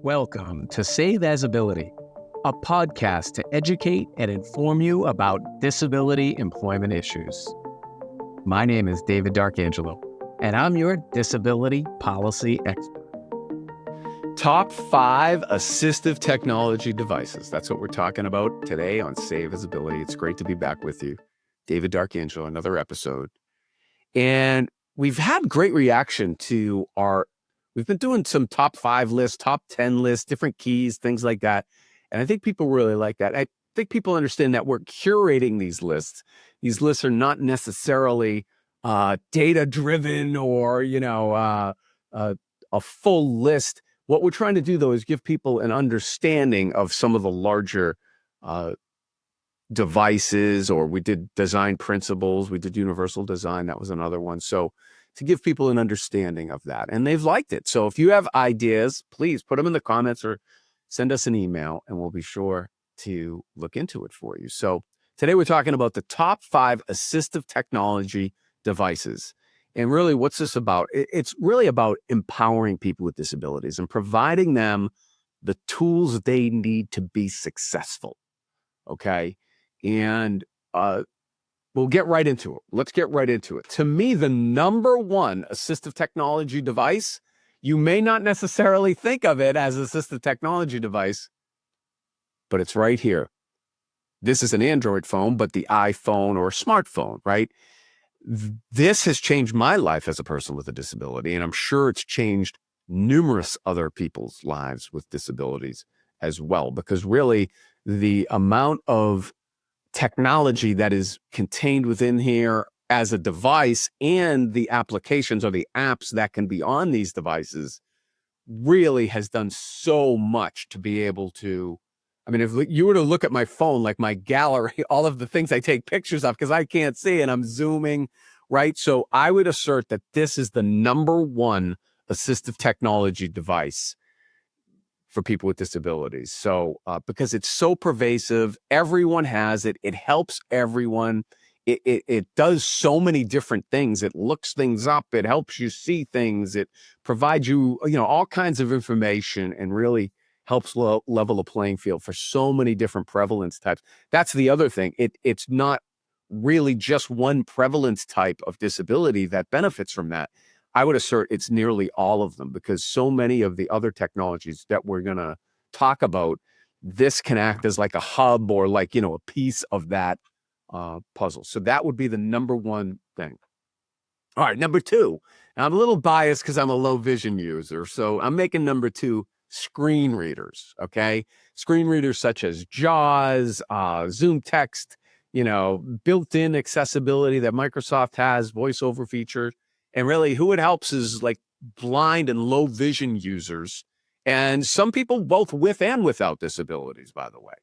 Welcome to Save as Ability, a podcast to educate and inform you about disability employment issues. My name is David D'Arcangelo, and I'm your disability policy expert. Top 5 assistive technology devices. That's what we're talking about today on Save as Ability. It's great to be back with you. David D'Arcangelo, another episode. And we've had great reaction to we've been doing some top 5 lists, top 10 lists, different keys, things like that. And I think people really like that. I think people understand that we're curating these lists. These lists are not necessarily data-driven or, a full list. What we're trying to do, though, is give people an understanding of some of the larger devices, or we did design principles, we did universal design, that was another one. So to give people an understanding of that, and they've liked it. So if you have ideas, please put them in the comments or send us an email and we'll be sure to look into it for you. So today we're talking about the top 5 assistive technology devices. And really, what's this about? It's really about empowering people with disabilities and providing them the tools they need to be successful. Okay. And we'll get right into it. Let's get right into it. To me, the number one assistive technology device, you may not necessarily think of it as an assistive technology device, but it's right here. This is an Android phone, but the iPhone or smartphone, right? This has changed my life as a person with a disability, and I'm sure it's changed numerous other people's lives with disabilities as well, because really the amount of technology that is contained within here as a device and the applications or the apps that can be on these devices really has done so much to be able to, I mean, if you were to look at my phone, like my gallery, all of the things I take pictures of, because I can't see and I'm zooming, right? So I would assert that this is the number one assistive technology device for people with disabilities. So because it's so pervasive, everyone has it. It helps everyone. It does so many different things. It looks things up. It helps you see things. It provides you, all kinds of information and really helps level the playing field for so many different prevalence types. That's the other thing. It's not really just one prevalence type of disability that benefits from that. I would assert it's nearly all of them, because so many of the other technologies that we're going to talk about, this can act as like a hub or like, a piece of that puzzle. So that would be the number one thing. All right, number 2. Now, I'm a little biased because I'm a low vision user. So I'm making number 2 screen readers, okay? Screen readers such as JAWS, Zoom Text, built-in accessibility that Microsoft has, voiceover features. And really, who it helps is like blind and low vision users, and some people both with and without disabilities, by the way,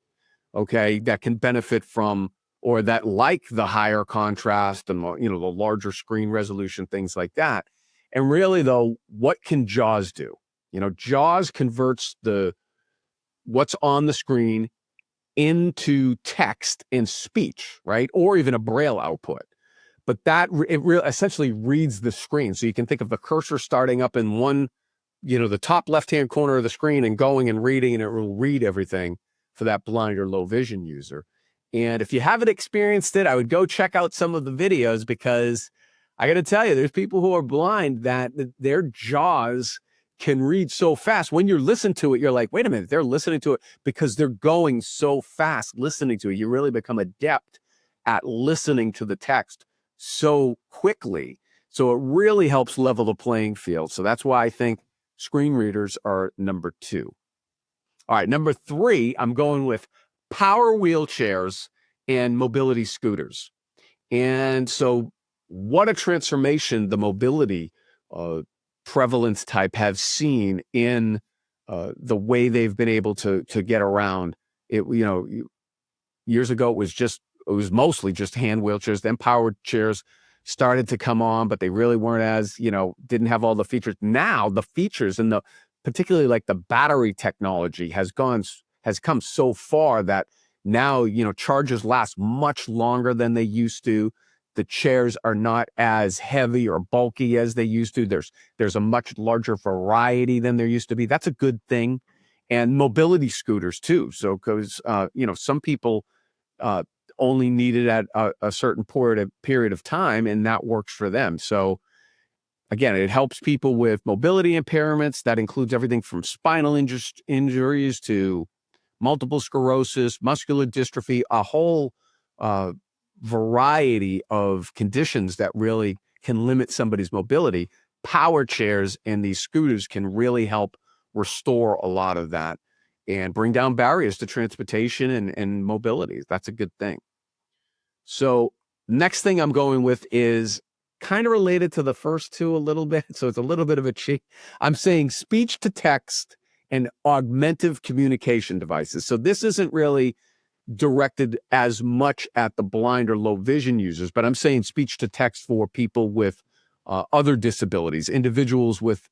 okay, that can benefit from, or that like the higher contrast and, the larger screen resolution, things like that. And really, though, what can JAWS do? JAWS converts what's on the screen into text and speech, right? Or even a Braille output. But essentially reads the screen. So you can think of the cursor starting up in one, the top left-hand corner of the screen and going and reading, and it will read everything for that blind or low vision user. And if you haven't experienced it, I would go check out some of the videos, because I got to tell you, there's people who are blind that their JAWS can read so fast. When you listen to it, you're like, wait a minute, they're listening to it because they're going so fast listening to it. You really become adept at listening to the text so quickly. So it really helps level the playing field. So that's why I think screen readers are number 2. All right, number 3, I'm going with power wheelchairs and mobility scooters. And so what a transformation the mobility prevalence type have seen in the way they've been able to get around. Years ago, it was mostly just hand wheelchairs. Then powered chairs started to come on, but they really weren't as, didn't have all the features. Now the features and particularly like the battery technology has come so far that now, chargers last much longer than they used to. The chairs are not as heavy or bulky as they used to. There's a much larger variety than there used to be. That's a good thing. and mobility scooters too. So, because some people only need it at a certain period of time, and that works for them. So, again, it helps people with mobility impairments. That includes everything from spinal injuries to multiple sclerosis, muscular dystrophy, a whole uh, variety of conditions that really can limit somebody's mobility. Power chairs and these scooters can really help restore a lot of that and bring down barriers to transportation and mobility. That's a good thing. So next thing I'm going with is kind of related to the first two a little bit. So it's a little bit of a cheat. I'm saying speech to text and augmentative communication devices. So this isn't really directed as much at the blind or low vision users, but I'm saying speech to text for people with other disabilities, individuals with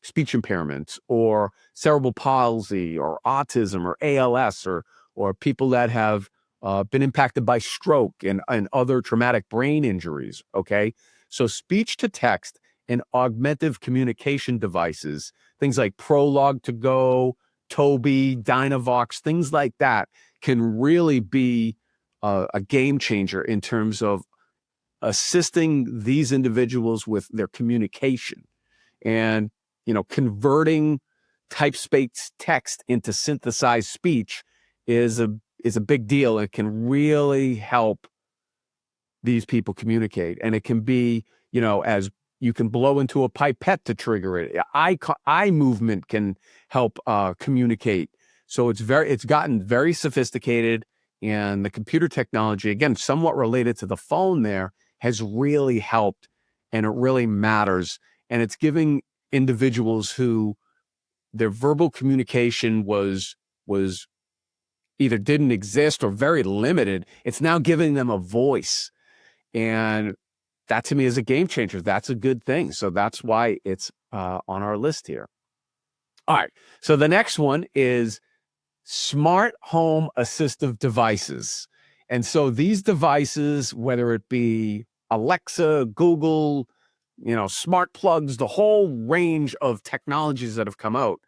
speech impairments or cerebral palsy or autism or ALS or people that have been impacted by stroke and other traumatic brain injuries. Okay. So speech to text and augmentative communication devices, things like Prolog to Go, Toby, Dynavox, things like that can really be a game changer in terms of assisting these individuals with their communication and, converting type-spaced text into synthesized speech is a big deal. It can really help these people communicate. And it can be, as you can blow into a pipette to trigger it. Eye movement can help communicate. So it's gotten very sophisticated, and the computer technology, again, somewhat related to the phone there, has really helped, and it really matters. And it's giving individuals who their verbal communication was either didn't exist or very limited, it's now giving them a voice. And that to me is a game changer. That's a good thing. So that's why it's on our list here. All right. So the next one is smart home assistive devices. And so these devices, whether it be Alexa, Google, smart plugs, the whole range of technologies that have come out.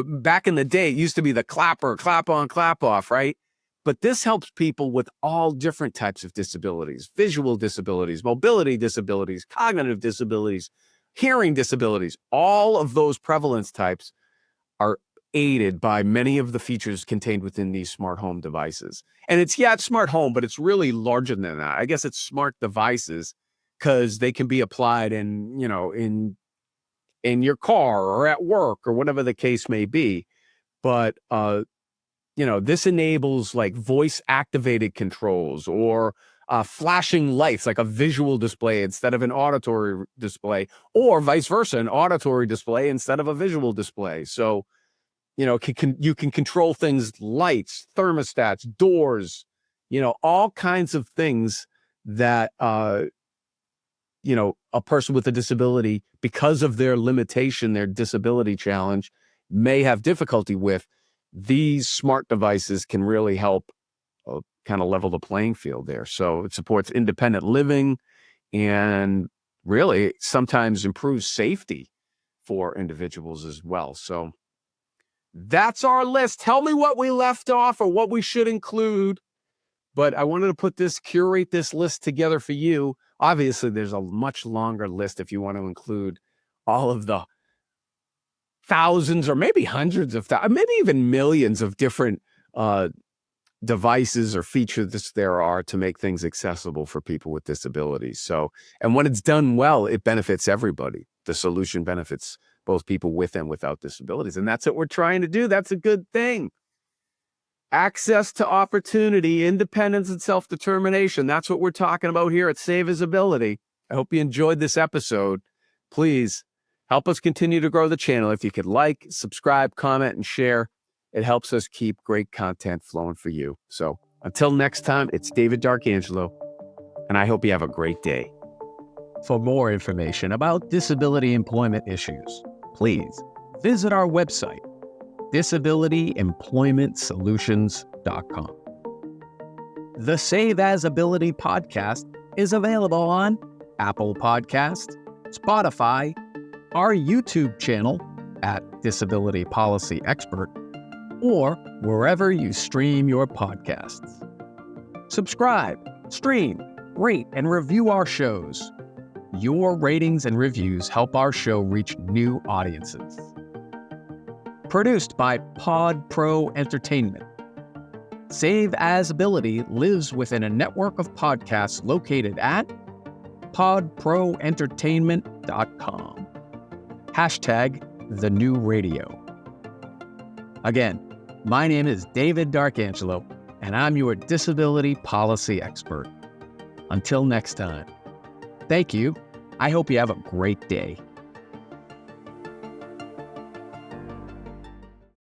Back in the day, it used to be the clapper, clap on, clap off, right? But this helps people with all different types of disabilities, visual disabilities, mobility disabilities, cognitive disabilities, hearing disabilities. All of those prevalence types are aided by many of the features contained within these smart home devices. And it's smart home, but it's really larger than that. I guess it's smart devices because they can be applied in your car or at work or whatever the case may be. But this enables like voice activated controls or flashing lights, like a visual display instead of an auditory display, or vice versa, an auditory display instead of a visual display. So, you can control things, lights, thermostats, doors, all kinds of things that, a person with a disability, because of their limitation, their disability challenge, may have difficulty with. These smart devices can really help kind of level the playing field there. So it supports independent living and really sometimes improves safety for individuals as well. So that's our list. Tell me what we left off or what we should include. But I wanted to curate this list together for you. Obviously, there's a much longer list if you want to include all of the thousands or maybe hundreds of maybe even millions of different devices or features there are to make things accessible for people with disabilities. So, and when it's done well, it benefits everybody. The solution benefits both people with and without disabilities. And that's what we're trying to do. That's a good thing. Access to opportunity, independence, and self-determination. That's what we're talking about here at Save Visibility. I hope you enjoyed this episode. Please help us continue to grow the channel. If you could like, subscribe, comment, and share, it helps us keep great content flowing for you. So until next time, it's David D'Arcangelo, and I hope you have a great day. For more information about disability employment issues, please visit our website, disabilityemploymentsolutions.com. The Save As Ability podcast is available on Apple Podcasts, Spotify, our YouTube channel, @Disability Policy Expert, or wherever you stream your podcasts. Subscribe, stream, rate, and review our shows. Your ratings and reviews help our show reach new audiences. Produced by Pod Pro Entertainment. Save As Ability lives within a network of podcasts located at podproentertainment.com. #TheNewRadio. Again, my name is David Darkangelo, and I'm your disability policy expert. Until next time, thank you. I hope you have a great day.